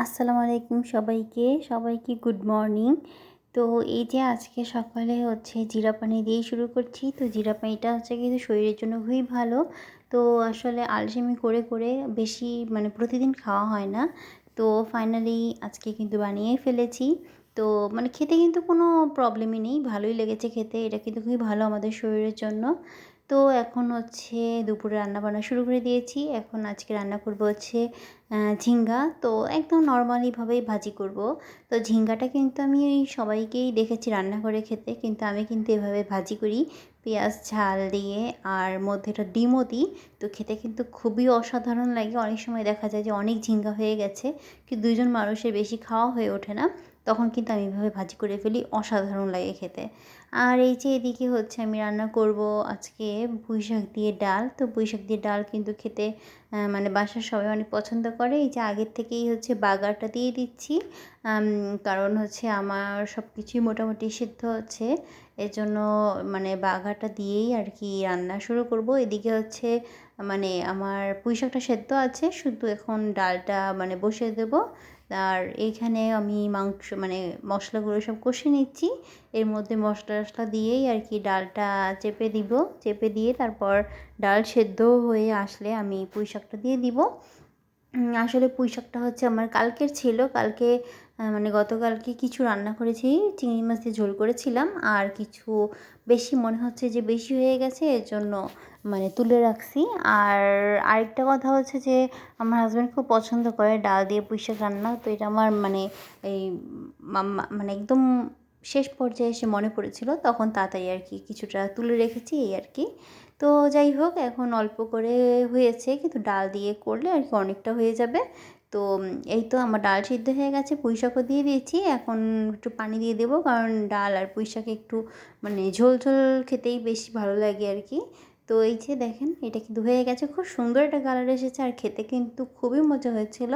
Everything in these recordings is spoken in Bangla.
আসসালামু আলাইকুম সবাইকে গুড মর্নিং। তো এই যে আজকে সকালে জিরা পানি দিয়েই শুরু করছি। তো জিরা পানিটা কিন্তু শরীরের জন্য খুবই ভালো। তো আসলে আলসেমি করে করে বেশি প্রতিদিন খাওয়া হয় না। তো ফাইনালি আজকে কিন্তু বানিয়ে ফেলেছি। তো খেতে কিন্তু কোনো প্রবলেমই নেই, ভালোই লেগেছে খেতে। এটা কিন্তু খুবই ভালো আমাদের শরীরের জন্য। তো এখন দুপুরে রান্নাবান্না শুরু করে দিয়েছি। এখন আজকে রান্না করব ঝিঙ্গা। তো একদম নরমালিভাবেই ভাজি করব। তো ঝিঙ্গাটা কিন্তু আমি সবাইকেই দেখেছি রান্না করে খেতে, কিন্তু আমি কিন্তু এভাবে ভাজি করি পেঁয়াজ ঝাল দিয়ে, আর মধ্যে একটা ডিমও দিই। তো খেতে কিন্তু খুবই অসাধারণ লাগে। অনেক সময় দেখা যায় যে অনেক ঝিঙ্গা হয়ে গেছে, কিন্তু ২ জন মানুষের বেশি খাওয়া হয়ে ওঠে না। তখন কিন্তু আমি এভাবে ভাজি করে ফেলি, অসাধারণ লাগে খেতে। আর এই যে এদিকে আমি রান্না করব আজকে পুঁইশাক দিয়ে ডাল। তো পুঁইশাক দিয়ে ডাল কিন্তু খেতে বাসার সবাই অনেক পছন্দ করে। এই যে আগের থেকেই বাগারটা দিয়ে দিচ্ছি। কারণ আমার সব কিছুই মোটামুটি সিদ্ধ হচ্ছে। এজন্য বাগারটা দিয়েই আর কি রান্না শুরু করব। এদিকে আমার পুঁইশাকটা সেদ্ধ আছে, শুধু এখন ডালটা বসিয়ে দেবো। আর এইখানে আমি মাংস মশলাগুলো সব কষিয়ে নিচ্ছি। এর মধ্যে মশলা টশলা দিয়েই আর কি ডালটা চেপে দিব। চেপে দিয়ে তারপর ডাল সেদ্ধ হয়ে আসলে আমি পুঁইশাকটা দিয়ে দিব। আসলে পুঁইশাকটা আমার কালকের ছিল। কালকে গতকালকে কিছু রান্না করেছি, চিংড়ি মাছ দিয়ে ঝোল করেছিলাম। আর কিছু বেশি মনে হচ্ছে যে বেশি হয়ে গেছে, এর জন্য তুলে রাখছি। আর আরেকটা কথা যে আমার হাজব্যান্ড খুব পছন্দ করে ডাল দিয়ে পুঁইশাক রান্না। তো এটা আমার এই একদম শেষ পর্যায়ে এসে মনে পড়েছিল, তখন তাড়াতাড়ি আর কি কিছুটা তুলে রেখেছি, এই আর কি। তো যাই হোক, এখন অল্প করে হয়েছে, কিন্তু ডাল দিয়ে করলে আর কি অনেকটা হয়ে যাবে। তো এই তো আমার ডাল সিদ্ধ হয়ে গেছে, পুঁইশাকও দিয়ে দিয়েছি। এখন একটু পানি দিয়ে দেবো, কারণ ডাল আর পুঁইশাক একটু ঝোল ঝোল খেতেই বেশি ভালো লাগে আর কি। তো এই যে দেখেন, এটা কিন্তু হয়ে গেছে, খুব সুন্দর একটা কালার এসেছে, আর খেতে কিন্তু খুবই মজা হয়েছিল।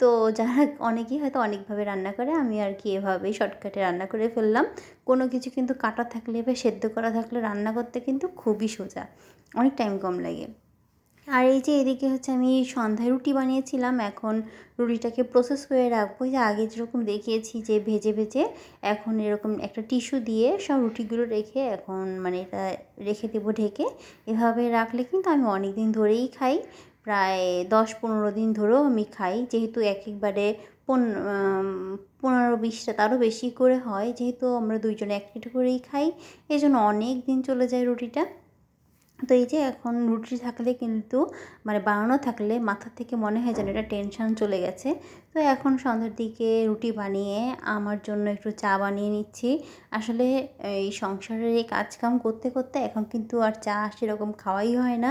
তো যারা অনেকেই হয়তো অনেকভাবে রান্না করে, আমি আর কি এভাবেই শর্টকাটে রান্না করে ফেললাম। কোনো কিছু কিন্তু কাটা থাকলে বা সেদ্ধ করা থাকলে রান্না করতে কিন্তু খুবই সোজা, অনেক টাইম কম লাগে। আর এই যে এদিকে আমি সন্ধ্যায় রুটি বানিয়েছিলাম। এখন রুটিটাকে প্রসেস করে রাখবো। যে আগে যেরকম দেখিয়েছি যে ভেজে ভেজে, এখন এরকম একটা টিস্যু দিয়ে সব রুটিগুলো রেখে এখন এটা রেখে দেবো ঢেকে। এভাবে রাখলে কিন্তু আমি অনেক দিন ধরেই খাই, প্রায় ১০-১৫ দিন ধরেও আমি খাই। যেহেতু একবারে ১৫-২০টা তারও বেশি করে হয়, যেহেতু আমরা দুইজনে ১ প্লেট করেই খাই, এই জন্য অনেক দিন চলে যায় রুটিটা। তো এই যে এখন রুটি থাকলে কিন্তু বানানো থাকলে মাথা থেকে মনে হয় যেন এটা টেনশন চলে গেছে। তো এখন সন্ধ্যার দিকে রুটি বানিয়ে আমার জন্য একটু চা বানিয়ে নিচ্ছি। আসলে এই সংসারের এই কাজকাম করতে করতে এখন কিন্তু আর চা সেরকম খাওয়াই হয় না।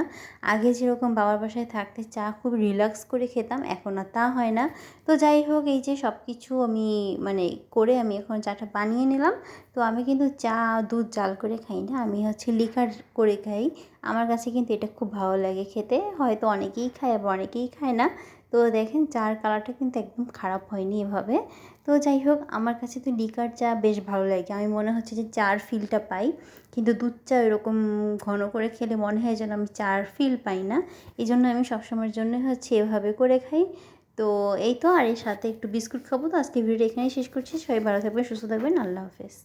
আগে যেরকম বাবার বাসায় থাকতে চা খুব রিল্যাক্স করে খেতাম, এখন আর তা হয় না। তো যাই হোক, এই যে সব কিছু আমি করে আমি এখন চাটা বানিয়ে নিলাম। তো আমি কিন্তু চা দুধ জাল করে খাই না, আমি লিকার করে খাই। আমার কাছে কিন্তু এটা খুব ভালো লাগে খেতে। হয়তো অনেকেই খায়, আবার অনেকেই খায় না। তো দেখেন, চার কালারটা কিন্তু একদম খারাপ হয়নি এভাবে। তো যাই হোক, আমার কাছে তো লিকার চা বেশ ভালো লাগে। আমি মনে হচ্ছে যে চার ফিলটা পাই, কিন্তু দুধ চা এরকম ঘন করে খেলে মনে হয় যেন আমি চার ফিল পাই না। এই জন্য আমি সবসময়ের জন্য এভাবে করে খাই। তো এই তো, আর এর সাথে একটু বিস্কুট খাবো। তো আজকে ভিডিওটা এখানেই শেষ করছি। সবাই ভালো থাকবেন, সুস্থ থাকবেন, আল্লাহ হাফেজ।